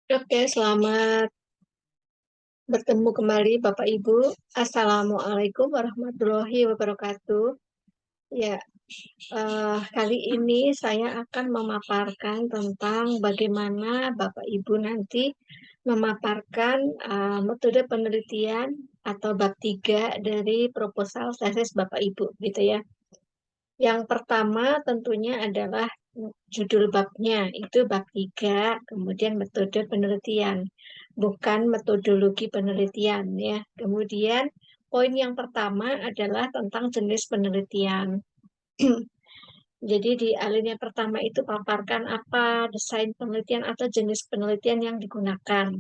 Oke, selamat bertemu kembali Bapak Ibu. Assalamualaikum warahmatullahi wabarakatuh. Ya, kali ini saya akan memaparkan tentang bagaimana Bapak Ibu nanti memaparkan metode penelitian atau bab 3 dari proposal tesis Bapak Ibu, gitu ya. Yang pertama tentunya adalah judul babnya, itu bab 3, kemudian metode penelitian, bukan metodologi penelitian ya. Kemudian poin yang pertama adalah tentang jenis penelitian. Jadi di alinea pertama itu paparkan apa desain penelitian atau jenis penelitian yang digunakan.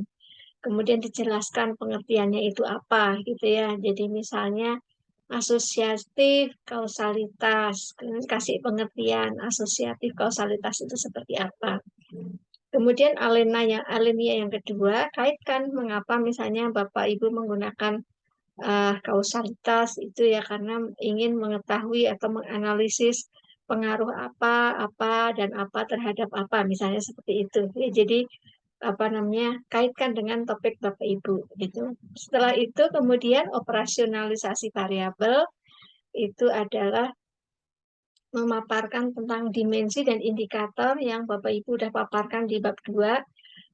Kemudian dijelaskan pengertiannya itu apa gitu ya. Jadi misalnya asosiatif kausalitas, kasih pengertian asosiatif kausalitas itu seperti apa. Kemudian alinea yang kedua, kaitkan mengapa misalnya Bapak Ibu menggunakan kausalitas itu ya karena ingin mengetahui atau menganalisis pengaruh apa dan apa terhadap apa, misalnya seperti itu. Ya, jadi apa namanya, kaitkan dengan topik Bapak Ibu gitu. Setelah itu kemudian operasionalisasi variabel itu adalah memaparkan tentang dimensi dan indikator yang Bapak Ibu sudah paparkan di bab 2,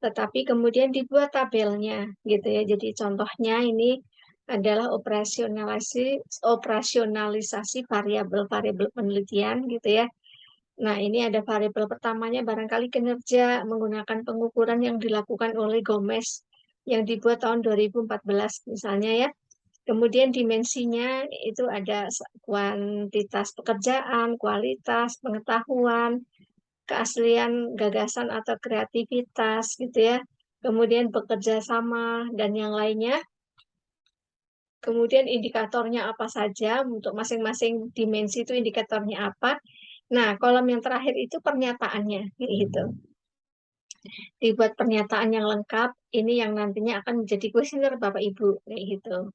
tetapi kemudian dibuat tabelnya gitu ya. Jadi contohnya ini adalah operasionalisasi variabel-variabel penelitian gitu ya. Nah, ini ada variabel pertamanya barangkali kinerja menggunakan pengukuran yang dilakukan oleh Gomez yang dibuat tahun 2014 misalnya ya. Kemudian dimensinya itu ada kuantitas pekerjaan, kualitas, pengetahuan, keaslian gagasan atau kreativitas gitu ya. Kemudian bekerja sama dan yang lainnya. Kemudian indikatornya apa saja untuk masing-masing dimensi itu indikatornya apa. Nah, kolom yang terakhir itu pernyataannya gitu. Dibuat pernyataan yang lengkap, ini yang nantinya akan menjadi kuesioner Bapak Ibu kayak gitu.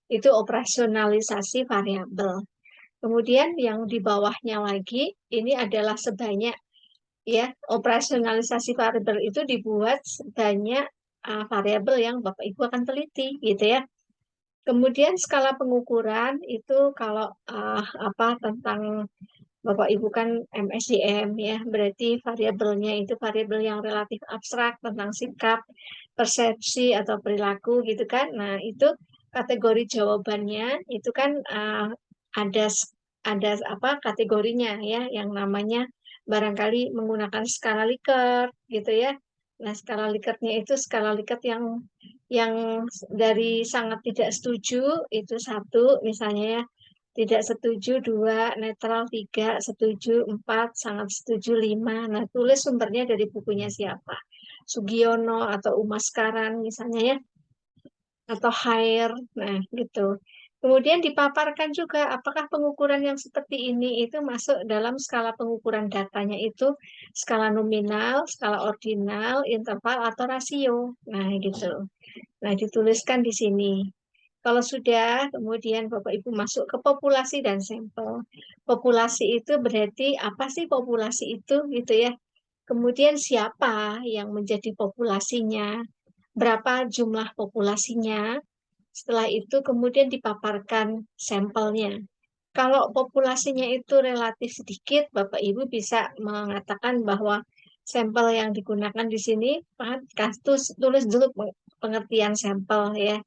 Itu operasionalisasi variabel. Kemudian yang di bawahnya lagi, ini adalah sebanyak ya operasionalisasi variabel itu dibuat sebanyak variabel yang Bapak Ibu akan teliti gitu ya. Kemudian skala pengukuran itu kalau apa tentang Bapak Ibu kan MSDM ya, berarti variabelnya itu variabel yang relatif abstrak tentang sikap, persepsi atau perilaku gitu kan. Nah, itu kategori jawabannya itu kan ada ada apa kategorinya ya yang namanya barangkali menggunakan skala Likert gitu ya. Nah, skala Likertnya itu skala Likert yang dari sangat tidak setuju itu satu misalnya ya, tidak setuju dua, netral tiga, setuju empat, sangat setuju lima. Nah, tulis sumbernya dari bukunya siapa. Sugiono atau Umaskaran misalnya ya, atau Hair. Nah, gitu. Kemudian dipaparkan juga apakah pengukuran yang seperti ini itu masuk dalam skala pengukuran datanya itu skala nominal, skala ordinal, interval atau rasio. Nah, gitu. Nah, dituliskan di sini. Kalau sudah, kemudian Bapak Ibu masuk ke populasi dan sampel. Populasi itu berarti apa sih populasi itu gitu ya. Kemudian siapa yang menjadi populasinya, berapa jumlah populasinya. Setelah itu kemudian dipaparkan sampelnya. Kalau populasinya itu relatif sedikit, Bapak Ibu bisa mengatakan bahwa sampel yang digunakan di sini, tulis dulu pengertian sampel ya.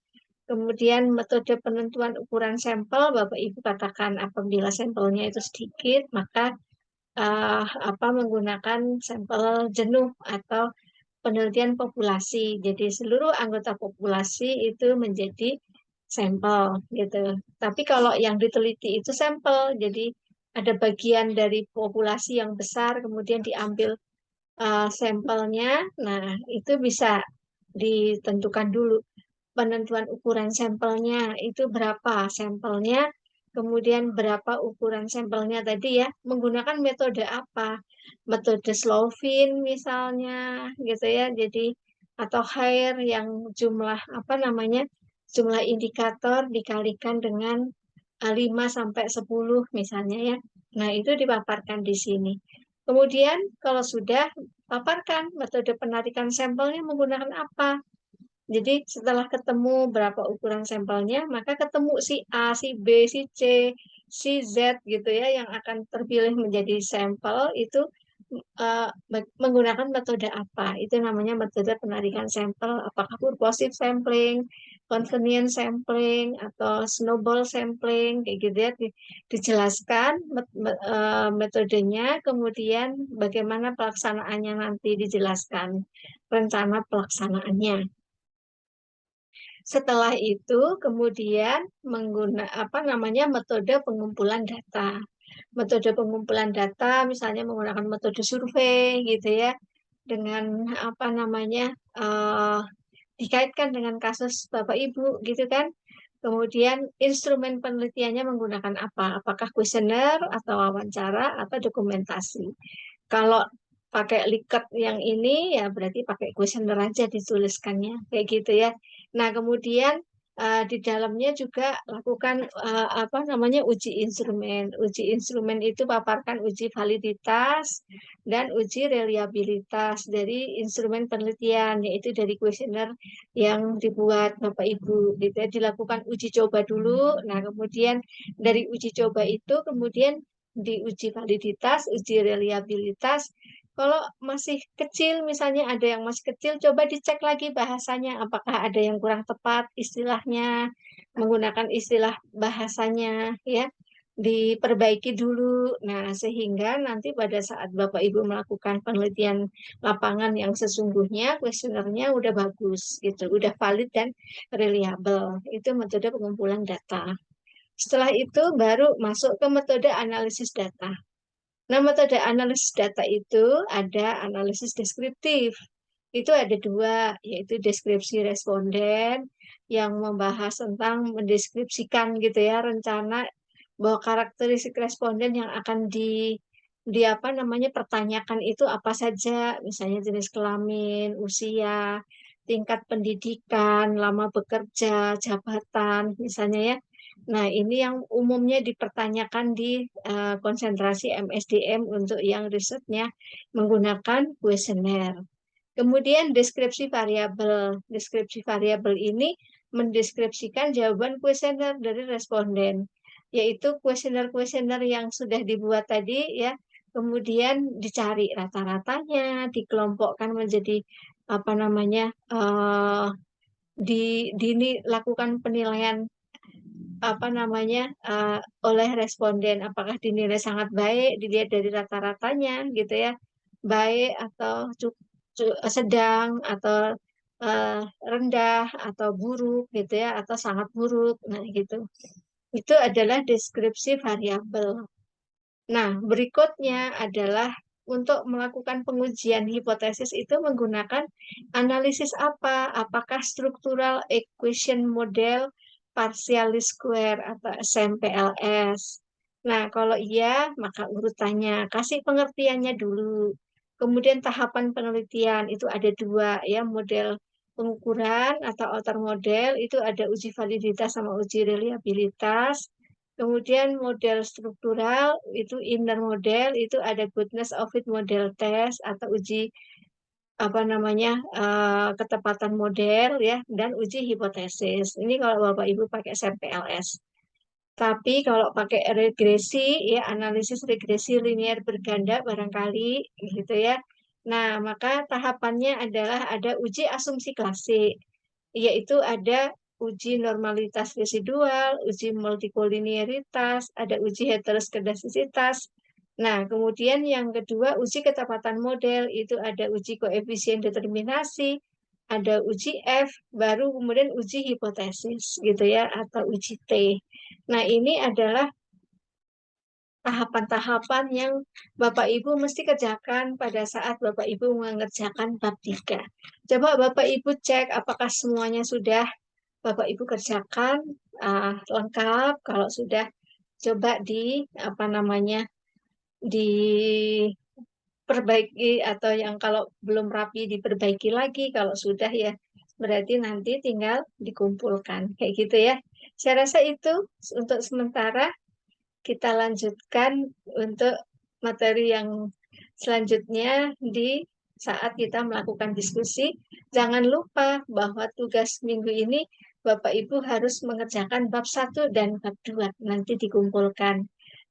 Kemudian metode penentuan ukuran sampel, Bapak Ibu katakan apabila sampelnya itu sedikit, maka menggunakan sampel jenuh atau penelitian populasi. Jadi seluruh anggota populasi itu menjadi sampel gitu. Tapi kalau yang diteliti itu sampel, jadi ada bagian dari populasi yang besar, kemudian diambil sampelnya. Nah, itu bisa ditentukan dulu penentuan ukuran sampelnya itu berapa sampelnya, kemudian berapa ukuran sampelnya tadi ya, menggunakan metode apa, metode Slovin misalnya gitu ya, jadi atau Hair yang jumlah apa namanya, jumlah indikator dikalikan dengan 5 sampai 10 misalnya ya. Nah, itu dipaparkan di sini. Kemudian kalau sudah paparkan metode penarikan sampelnya menggunakan apa. Jadi setelah ketemu berapa ukuran sampelnya, maka ketemu si A, si B, si C, si Z gitu ya yang akan terpilih menjadi sampel itu eh, menggunakan metode apa? Itu namanya metode penarikan sampel. Apakah purposive sampling, convenience sampling, atau snowball sampling, kayak gitu ya. Dijelaskan metodenya, kemudian bagaimana pelaksanaannya nanti dijelaskan rencana pelaksanaannya. Setelah itu kemudian apa namanya metode pengumpulan data. Metode pengumpulan data misalnya menggunakan metode survei gitu ya dengan apa namanya dikaitkan dengan kasus Bapak Ibu gitu kan. Kemudian instrumen penelitiannya menggunakan apa? Apakah kuesioner atau wawancara atau dokumentasi? Kalau pakai liket yang ini ya berarti pakai kuesioner aja dituliskannya kayak gitu ya. Nah, kemudian di dalamnya juga lakukan apa namanya uji instrumen. Uji instrumen itu paparkan uji validitas dan uji reliabilitas dari instrumen penelitian yaitu dari kuesioner yang dibuat Bapak Ibu gitu ya. Dilakukan uji coba dulu. Nah, kemudian dari uji coba itu kemudian diuji validitas, uji reliabilitas. Kalau masih kecil, misalnya ada yang masih kecil, coba dicek lagi bahasanya, apakah ada yang kurang tepat istilahnya, menggunakan istilah bahasanya, ya, diperbaiki dulu. Nah, sehingga nanti pada saat Bapak Ibu melakukan penelitian lapangan yang sesungguhnya, kuesionernya udah bagus, gitu, udah valid dan reliable. Itu metode pengumpulan data. Setelah itu baru masuk ke metode analisis data. Nah, metode analisis data itu ada analisis deskriptif. Itu ada dua, yaitu deskripsi responden yang membahas tentang mendeskripsikan gitu ya rencana bahwa karakteristik responden yang akan di apa namanya pertanyakan itu apa saja, misalnya jenis kelamin, usia, tingkat pendidikan, lama bekerja, jabatan, misalnya ya. Nah, ini yang umumnya dipertanyakan di konsentrasi MSDM untuk yang risetnya menggunakan kuesioner. Kemudian deskripsi variabel. Deskripsi variabel ini mendeskripsikan jawaban kuesioner dari responden, yaitu kuesioner-kuesioner yang sudah dibuat tadi ya, kemudian dicari rata-ratanya, dikelompokkan menjadi apa namanya ini lakukan penilaian apa namanya oleh responden apakah dinilai sangat baik dilihat dari rata-ratanya gitu ya baik atau sedang atau rendah atau buruk gitu ya atau sangat buruk nah gitu itu adalah deskripsi variabel. Nah, berikutnya adalah untuk melakukan pengujian hipotesis itu menggunakan analisis apa? Apakah struktural equation model partially square atau SMPLS? Nah, kalau iya, maka urutannya kasih pengertiannya dulu. Kemudian tahapan penelitian itu ada dua ya, model pengukuran atau outer model itu ada uji validitas sama uji reliabilitas. Kemudian model struktural itu inner model itu ada goodness of fit model test atau uji apa namanya ketepatan model ya dan uji hipotesis. Ini kalau Bapak Ibu pakai SMPLS. Tapi kalau pakai regresi ya analisis regresi linear berganda barangkali gitu ya. Nah, maka tahapannya adalah ada uji asumsi klasik yaitu ada uji normalitas residual, uji multikolinearitas, ada uji heteroskedastisitas. Nah, kemudian yang kedua uji ketepatan model itu ada uji koefisien determinasi, ada uji F, baru kemudian uji hipotesis gitu ya atau uji T. Nah, ini adalah tahapan-tahapan yang Bapak Ibu mesti kerjakan pada saat Bapak Ibu mengerjakan bab 3. Coba Bapak Ibu cek apakah semuanya sudah Bapak Ibu kerjakan lengkap. Kalau sudah coba di apa namanya diperbaiki atau yang kalau belum rapi diperbaiki lagi. Kalau sudah ya berarti nanti tinggal dikumpulkan kayak gitu ya. Saya rasa itu untuk sementara kita lanjutkan untuk materi yang selanjutnya di saat kita melakukan diskusi. Jangan lupa bahwa tugas minggu ini Bapak Ibu harus mengerjakan bab 1 dan bab 2, nanti dikumpulkan.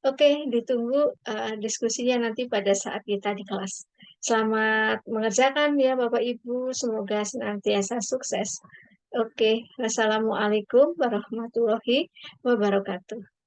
Oke, ditunggu diskusinya nanti pada saat kita di kelas. Selamat mengerjakan ya Bapak Ibu, semoga senantiasa sukses. Oke, wassalamualaikum warahmatullahi wabarakatuh.